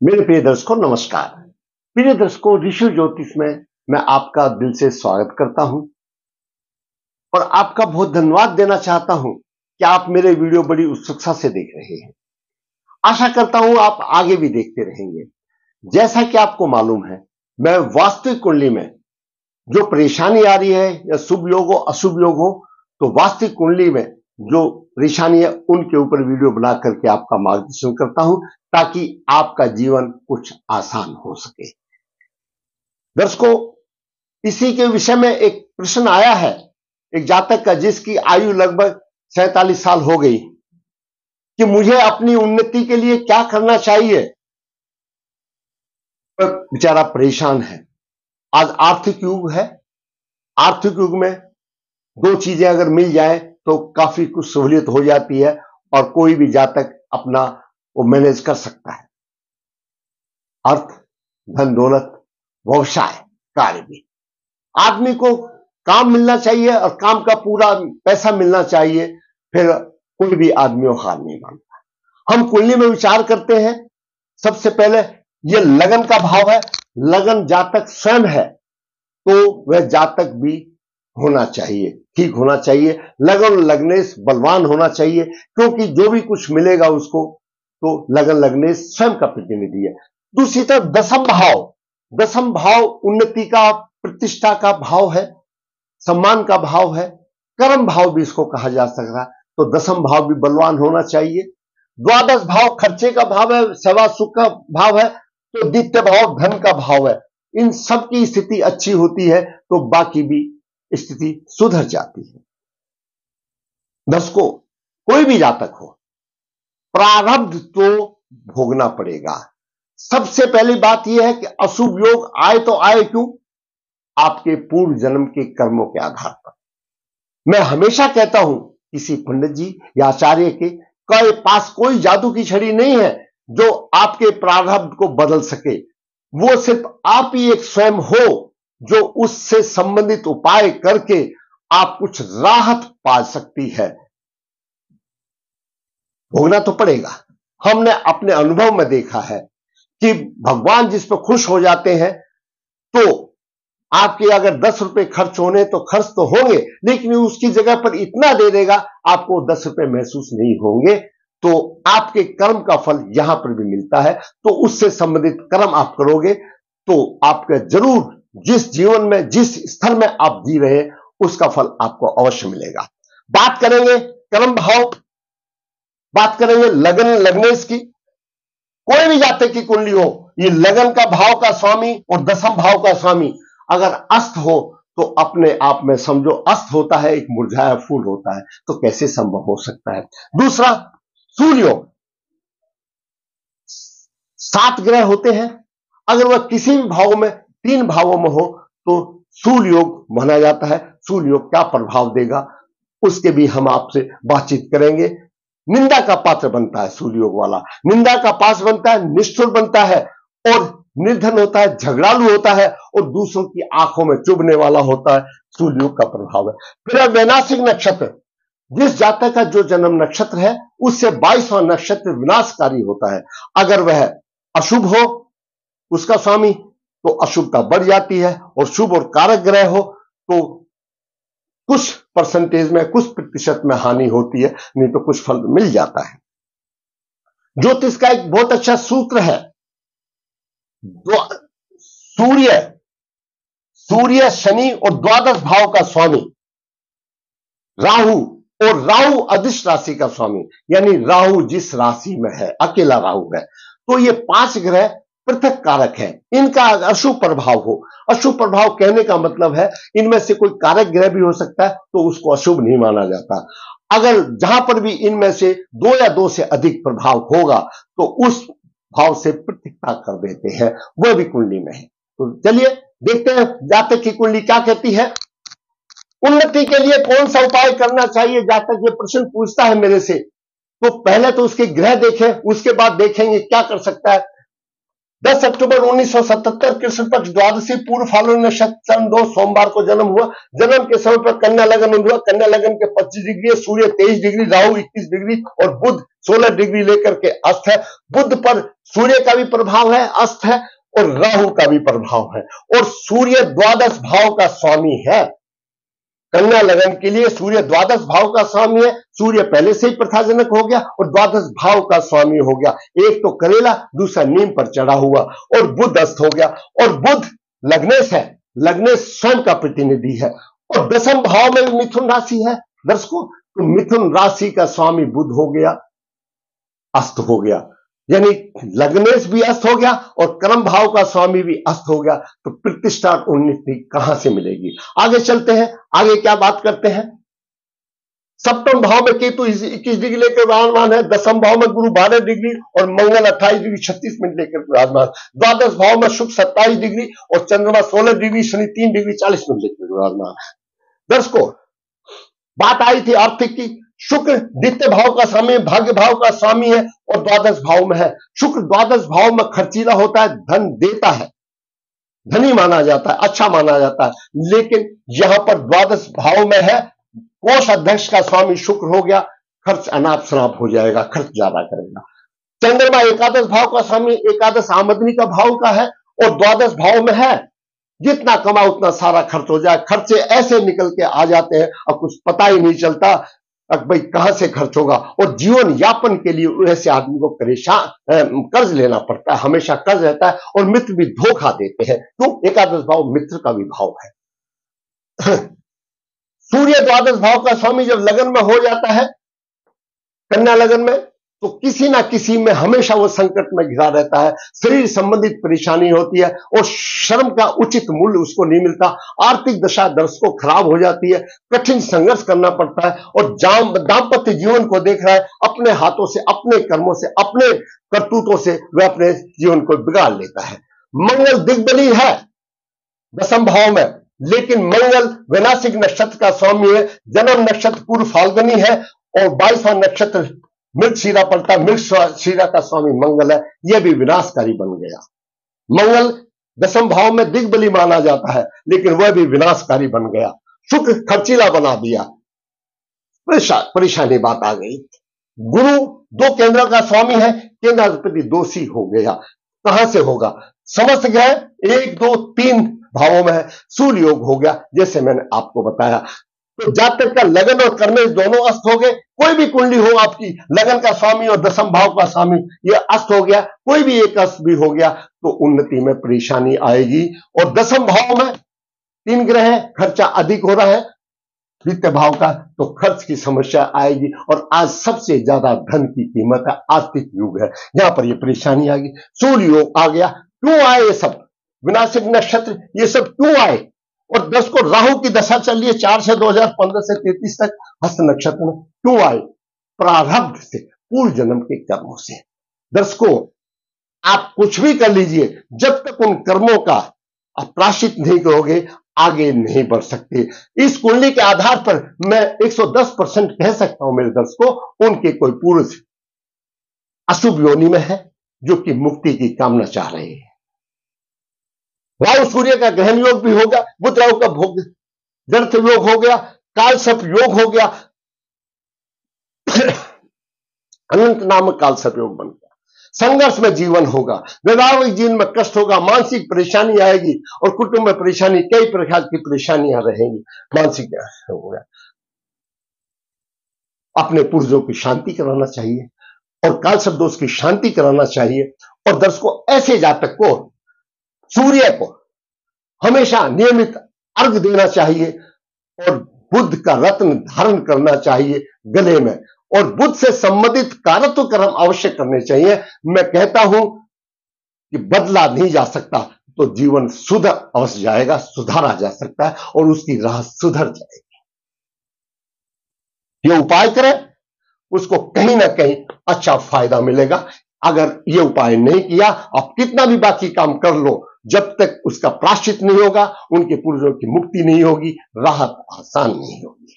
मेरे प्रिय दर्शकों नमस्कार। प्रिय दर्शकों, ऋषि ज्योतिष में मैं आपका दिल से स्वागत करता हूं और आपका बहुत धन्यवाद देना चाहता हूं कि आप मेरे वीडियो बड़ी उत्सुकता से देख रहे हैं। आशा करता हूं आप आगे भी देखते रहेंगे। जैसा कि आपको मालूम है, मैं वास्तविक कुंडली में जो परेशानी आ रही है या शुभ योग हो अशुभ योग हो, तो वास्तविक कुंडली में जो परेशानी है उनके ऊपर वीडियो बना करके आपका मार्गदर्शन करता हूं ताकि आपका जीवन कुछ आसान हो सके। दर्शकों, इसी के विषय में एक प्रश्न आया है एक जातक का जिसकी आयु लगभग 47 साल हो गई कि मुझे अपनी उन्नति के लिए क्या करना चाहिए। बेचारा परेशान है। आज आर्थिक युग है। आर्थिक युग में दो चीजें अगर मिल जाए तो काफी कुछ सहूलियत हो जाती है और कोई भी जातक अपना वो मैनेज कर सकता है। अर्थ, धन दौलत, व्यवसाय, कार्य भी। आदमी को काम मिलना चाहिए और काम का पूरा पैसा मिलना चाहिए, फिर कोई भी आदमी हार नहीं मानता। हम कुंडली में विचार करते हैं। सबसे पहले यह लगन का भाव है। लगन जातक स्वयं है तो वह जातक भी होना चाहिए, ठीक होना चाहिए। लगन लगनेश बलवान होना चाहिए, क्योंकि जो भी कुछ मिलेगा उसको तो लगन लगनेश स्वयं का प्रतिनिधि है। दूसरी तरफ दसम भाव, दसम भाव उन्नति का, प्रतिष्ठा का भाव है, सम्मान का भाव है, कर्म भाव भी इसको कहा जा सकता है। तो दसम भाव भी बलवान होना चाहिए। द्वादश भाव खर्चे का भाव है, सेवा सुख का भाव है, तो द्वितीय भाव धन का भाव है। इन सब की स्थिति अच्छी होती है तो बाकी भी स्थिति सुधर जाती है। दर्शकों, कोई भी जातक हो, प्रारब्ध तो भोगना पड़ेगा। सबसे पहली बात यह है कि अशुभ योग आए तो आए क्यों? आपके पूर्व जन्म के कर्मों के आधार पर। मैं हमेशा कहता हूं, किसी पंडित जी या आचार्य के पास कोई जादू की छड़ी नहीं है जो आपके प्रारब्ध को बदल सके। वो सिर्फ आप ही एक स्वयं हो जो उससे संबंधित उपाय करके आप कुछ राहत पा सकती है। भोगना तो पड़ेगा। हमने अपने अनुभव में देखा है कि भगवान जिस पर खुश हो जाते हैं तो आपके अगर 10 रुपए खर्च होने तो खर्च तो होंगे, लेकिन उसकी जगह पर इतना दे देगा आपको 10 रुपए महसूस नहीं होंगे। तो आपके कर्म का फल यहां पर भी मिलता है। तो उससे संबंधित कर्म आप करोगे तो आपका जरूर जिस जीवन में जिस स्तर में आप जी रहे उसका फल आपको अवश्य मिलेगा। बात करेंगे कर्म भाव, बात करेंगे लगन लगनेश की। कोई भी जातक की कुंडली हो, ये लगन का भाव का स्वामी और दसम भाव का स्वामी अगर अस्त हो तो अपने आप में समझो अस्त होता है, एक मुरझाया फूल होता है, तो कैसे संभव हो सकता है। दूसरा, सूर्य योग। 7 ग्रह होते हैं, अगर वह किसी भी भाव में 3 भावों में हो तो सूर्य योग माना जाता है। सूर्य योग क्या प्रभाव देगा उसके भी हम आपसे बातचीत करेंगे। निंदा का पात्र बनता है सूर्य योग वाला, निंदा का पात्र बनता है, निष्ठुर बनता है और निर्धन होता है, झगड़ालू होता है और दूसरों की आंखों में चुभने वाला होता है। सूर्य योग का प्रभाव है। फिर वैनाशिक नक्षत्र, जिस जातक का जो जन्म नक्षत्र है उससे 22वां नक्षत्र विनाशकारी होता है। अगर वह अशुभ हो उसका स्वामी तो अशुभता बढ़ जाती है, और शुभ और कारक ग्रह हो तो कुछ परसेंटेज में, कुछ प्रतिशत में हानि होती है, नहीं तो कुछ फल मिल जाता है। ज्योतिष का एक बहुत अच्छा सूत्र है, सूर्य, सूर्य शनि और द्वादश भाव का स्वामी राहु, और राहु अधिष्ट राशि का स्वामी, यानी राहु जिस राशि में है अकेला राहु है, तो ये 5 ग्रह पृथक कारक है। इनका अशुभ प्रभाव हो, अशुभ प्रभाव कहने का मतलब है इनमें से कोई कारक ग्रह भी हो सकता है तो उसको अशुभ नहीं माना जाता। अगर जहां पर भी इनमें से 2 या 2 से अधिक प्रभाव होगा तो उस भाव से पृथकता कर देते हैं, वह भी कुंडली में है। तो चलिए देखते हैं जातक की कुंडली क्या कहती है। उन्नति के लिए कौन सा उपाय करना चाहिए, जातक ये प्रश्न पूछता है मेरे से। तो पहले तो उसके ग्रह देखें, उसके बाद देखेंगे क्या कर सकता है। 10 अक्टूबर 1977 कृष्ण पक्ष द्वादशी पूर्व फाल्गुन नक्षत्र सन 2 सोमवार को जन्म हुआ। जन्म के समय पर कन्या लगन हुआ। कन्या लगन के 25 डिग्री, सूर्य 23 डिग्री, राहु 21 डिग्री और बुध 16 डिग्री लेकर के अस्त है। बुध पर सूर्य का भी प्रभाव है, अस्त है, और राहु का भी प्रभाव है, और सूर्य द्वादश भाव का स्वामी है। कन्या लगन के लिए सूर्य द्वादश भाव का स्वामी है। सूर्य पहले से ही प्रथाजनक हो गया और द्वादश भाव का स्वामी हो गया। एक तो करेला, दूसरा नीम पर चढ़ा हुआ, और बुध अस्त हो गया। और बुध लग्नेश है, लग्नेश स्वयं का प्रतिनिधि है, और दसम भाव में मिथुन राशि है। दर्शकों, तो मिथुन राशि का स्वामी बुध हो गया, अस्त हो गया, यानी लग्नेश भी अस्त हो गया और कर्म भाव का स्वामी भी अस्त हो गया। तो प्रतिष्ठा और उन्नति कहां से मिलेगी? आगे चलते हैं, आगे क्या बात करते हैं। सप्तम भाव में केतु 21 डिग्री लेकर विराजमान है। दसम भाव में गुरु 12 डिग्री और मंगल 28 डिग्री 36 मिनट लेकर विराजमान। द्वादश भाव में शुक्र 27 डिग्री और चंद्रमा 16 डिग्री, शनि 3 डिग्री 40 मिनट लेकर विराजमान। दर्शकों, बात आई थी आर्थिक की। शुक्र द्वितीय भाव का स्वामी, भाग्य भाव का स्वामी है और द्वादश भाव में है। शुक्र द्वादश भाव में खर्चीला होता है, धन देता है, धनी माना जाता है, अच्छा माना जाता है। लेकिन यहां पर द्वादश भाव में है, कोष अध्यक्ष का स्वामी शुक्र हो गया, खर्च अनाप शनाप हो जाएगा, खर्च ज्यादा करेगा। चंद्रमा एकादश भाव का स्वामी, एकादश आमदनी का भाव का है और द्वादश भाव में है। जितना कमा उतना सारा खर्च हो जाए, खर्चे ऐसे निकल के आ जाते हैं और कुछ पता ही नहीं चलता अब भाई कहां से खर्च होगा। और जीवन यापन के लिए ऐसे आदमी को कर्ज लेना पड़ता है, हमेशा कर्ज रहता है, और मित्र भी धोखा देते हैं। तो एकादश भाव मित्र का भी भाव है। सूर्य द्वादश भाव का स्वामी जब लगन में हो जाता है, कन्या लगन में, तो किसी ना किसी में हमेशा वो संकट में घिरा रहता है। शरीर संबंधित परेशानी होती है और श्रम का उचित मूल्य उसको नहीं मिलता। आर्थिक दशा दर्शकों खराब हो जाती है, कठिन संघर्ष करना पड़ता है, और दाम्पत्य जीवन को देख रहा है, अपने हाथों से, अपने कर्मों से, अपने करतूतों से वह अपने जीवन को बिगाड़ लेता है। मंगल दिग्बली है दसम भाव में, लेकिन मंगल विनाशिक नक्षत्र का स्वामी है। जन्म नक्षत्र पूर्व फाल्गुनी है और 22वां नक्षत्र मृगशिरा पड़ता है। मृगशिरा का स्वामी मंगल है, यह भी विनाशकारी बन गया। मंगल दसम भाव में दिग्बली माना जाता है, लेकिन वह भी विनाशकारी बन गया। शुक्र खर्चीला बना दिया, परेशानी बात आ गई। गुरु 2 केंद्र का स्वामी है, केंद्राधिपति दोषी हो गया। कहां से होगा? समस्त ग्रह 1, 2, 3 भावों में है, सूर्य योग हो गया, जैसे मैंने आपको बताया। तो जातक का लगन और कर्मेश दोनों अस्त हो गए। कोई भी कुंडली हो आपकी, लगन का स्वामी और दसम भाव का स्वामी ये अस्त हो गया, कोई भी एक अस्त भी हो गया, तो उन्नति में परेशानी आएगी। और दसम भाव में 3 ग्रह है, खर्चा अधिक हो रहा है द्वितीय भाव का, तो खर्च की समस्या आएगी। और आज सबसे ज्यादा धन की कीमत है, आर्थिक युग है, यहां पर यह परेशानी आएगी। सूर्य योग आ गया। क्यों आए ये सब? विनाशिक नक्षत्र ये सब क्यों आए? और 10 को राहु की दशा चल रही है 4 से 2015 से 33 तक, हस्त नक्षत्र में क्यों आए? प्रारब्ध से, पूर्व जन्म के कर्मों से। दर्शकों, आप कुछ भी कर लीजिए, जब तक उन कर्मों का आप प्रायश्चित नहीं करोगे, आगे नहीं बढ़ सकते। इस कुंडली के आधार पर मैं 110% कह सकता हूं मेरे दर्शकों, उनके कोई पूर्व अशुभ योनि में है, जो कि मुक्ति की कामना चाह रहे हैं। राहु सूर्य का ग्रहण योग भी होगा, बुध राहु का भोग ग्रंथ योग हो गया, काल सर्प योग हो गया, अनंत नामक काल सर्प योग बन गया। संघर्ष में जीवन होगा, वैवाहिक जीवन में कष्ट होगा, मानसिक परेशानी आएगी, और कुटुंब में परेशानी, कई प्रकार की परेशानियां रहेंगी। मानसिक होगा, अपने पूर्वजों की शांति कराना चाहिए और काल सर्प दोष की शांति कराना चाहिए। और दर्शकों, ऐसे जातक को सूर्य को हमेशा नियमित अर्घ देना चाहिए और बुध का रत्न धारण करना चाहिए गले में, और बुध से संबंधित कारत्व कर्म अवश्य करने चाहिए। मैं कहता हूं कि बदला नहीं जा सकता तो जीवन सुधर अवश्य जाएगा, सुधारा जा सकता है और उसकी राह सुधर जाएगी। ये उपाय करें, उसको कहीं ना कहीं अच्छा फायदा मिलेगा। अगर ये उपाय नहीं किया, आप कितना भी बाकी काम कर लो, जब तक उसका प्रायश्चित नहीं होगा, उनके पूर्वजों की मुक्ति नहीं होगी, राहत आसान नहीं होगी।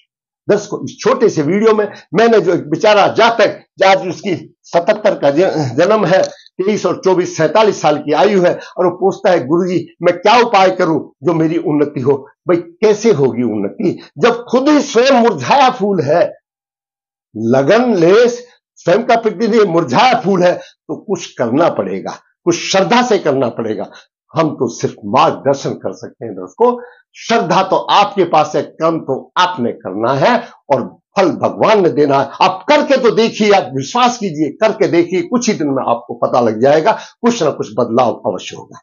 दर्शकों, इस छोटे से वीडियो में मैंने जो एक बेचारा जातक, आज उसकी 77 का जन्म है, 23 और 24 47 साल की आयु है, और वो पूछता है गुरुजी मैं क्या उपाय करूं जो मेरी उन्नति हो। भाई कैसे होगी उन्नति जब खुद ही स्वयं मुरझाया फूल है, लगन लेस स्वयं का प्रतिनिधि मुरझाया फूल है, तो कुछ करना पड़ेगा, कुछ श्रद्धा से करना पड़ेगा। हम तो सिर्फ मार्गदर्शन कर सकते हैं दोस्तों, श्रद्धा तो आपके पास है, कर्म तो आपने करना है और फल भगवान ने देना है। आप करके तो देखिए, आप विश्वास कीजिए, करके देखिए, कुछ ही दिन में आपको पता लग जाएगा, कुछ ना कुछ बदलाव अवश्य होगा।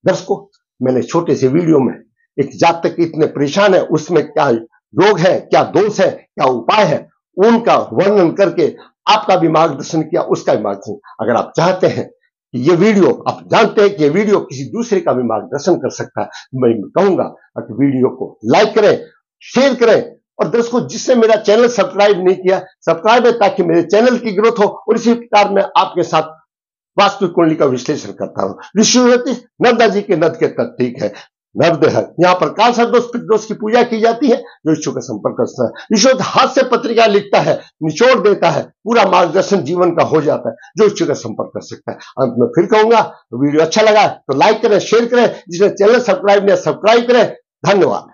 दर्शकों, मैंने छोटे से वीडियो में एक जातक इतने परेशान है, उसमें क्या रोग है, क्या दोष है, क्या उपाय है, उनका वर्णन करके आपका भी मार्गदर्शन किया, उसका भी मार्गदर्शन। अगर आप चाहते हैं कि ये वीडियो, आप जानते हैं कि ये वीडियो किसी दूसरे का भी मार्गदर्शन कर सकता है, मैं कहूंगा कि वीडियो को लाइक करें, शेयर करें, और दोस्तों जिसने मेरा चैनल सब्सक्राइब नहीं किया, सब्सक्राइब है, ताकि मेरे चैनल की ग्रोथ हो और इसी प्रकार मैं आपके साथ वास्तु कुंडली का विश्लेषण करता हूं। ऋषि नर्मदा जी के नद के तट ठीक है, नर्मदे है, यहाँ पर काल सर्पदोष की पूजा की जाती है। जो इच्छुक का संपर्क कर सकता है। ऋषि हाथ से पत्रिका लिखता है, निचोड़ देता है, पूरा मार्गदर्शन जीवन का हो जाता है। जो इच्छुक का संपर्क कर सकता है। अंत में फिर कहूंगा, वीडियो अच्छा लगा तो लाइक करें, शेयर करें, जिसने चैनल सब्सक्राइब नहीं सब्सक्राइब करें। धन्यवाद।